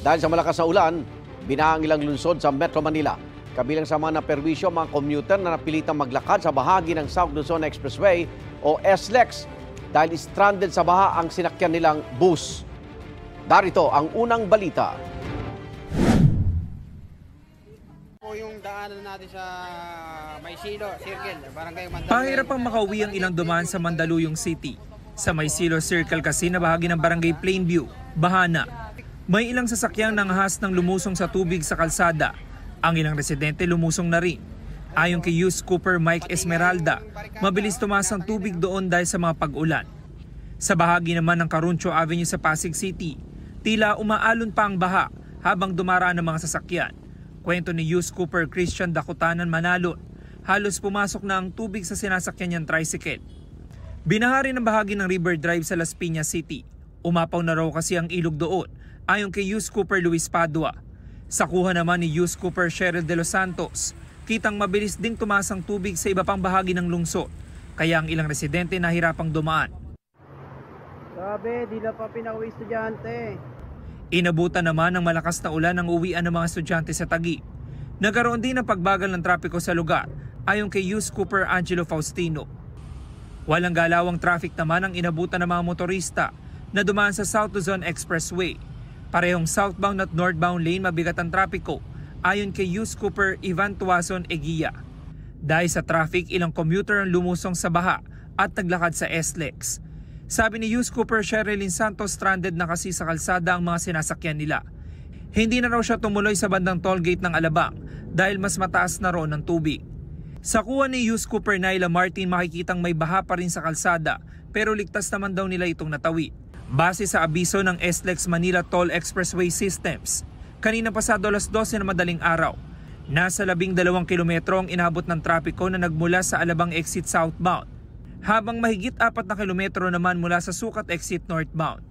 Dahil sa malakas na ulan, binaha ang ilang lungsod sa Metro Manila. Kabilang sa mga naperwisyo mga commuter na napilitang maglakad sa bahagi ng South Luzon Expressway o SLEX dahil stranded sa baha ang sinakyan nilang bus. Darito ang unang balita. Yung daanan natin sa Maysilo, Circle, Barangay Mandaluyong. Pahirap ang makauwi ang ilang dumaan sa Mandaluyong City. Sa Maysilo Circle kasi na bahagi ng Barangay Plainview, bahana. May ilang sasakyang nanghas ng lumusong sa tubig sa kalsada. Ang ilang residente lumusong na rin. Ayon kay Youth Cooper Mike Esmeralda, mabilis tumaas ang tubig doon dahil sa mga pag-ulan. Sa bahagi naman ng Caruncho Avenue sa Pasig City, tila umaalon pa ang baha habang dumaraan ang mga sasakyan. Kwento ni Youth Cooper Christian Dakutanan Manalon, halos pumasok na ang tubig sa sinasakyan niyang tricycle. Binahari ng bahagi ng River Drive sa Las Piñas City. Umapaw na raw kasi ang ilog doon, ayon kay Youth Cooper Luis Padua. Sa kuha naman ni Youth Cooper Cheryl de los Santos, kitang mabilis ding tumaas ang tubig sa iba pang bahagi ng lungsod, kaya ang ilang residente nahirapang dumaan. Sabi, di na pa pinauwi estudyante. Inabutan naman ng malakas na ulan ang uwian ng mga estudyante sa Taguig. Nagkaroon din ng pagbagal ng trapiko sa lugar, ayon kay Youth Cooper Angelo Faustino. Walang galawang traffic naman ang inabutan ng mga motorista na dumaan sa South Luzon Expressway. Parehong southbound at northbound lane mabigat ang trapiko, ayon kay Youth Cooper Ivan Tuason Eguia. Dahil sa traffic, ilang commuter ang lumusong sa baha at naglakad sa SLEX. Sabi ni Youth Cooper Sherilyn Santos, stranded na kasi sa kalsada ang mga sinasakyan nila. Hindi na raw siya tumuloy sa bandang tollgate ng Alabang dahil mas mataas na roon ang tubig. Sa kuha ni Youth Cooper Naila Martin, makikitang may baha pa rin sa kalsada pero ligtas naman daw nila itong natawid. Base sa abiso ng SLEX Manila Toll Expressway Systems, kanina pasado alas 12 na madaling araw, nasa 12 kilometro ang inabot ng trapiko na nagmula sa Alabang exit southbound, habang mahigit 4 na kilometro naman mula sa Sukat exit northbound.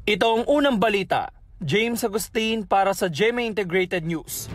Ito ang unang balita. James Agustin para sa GMA Integrated News.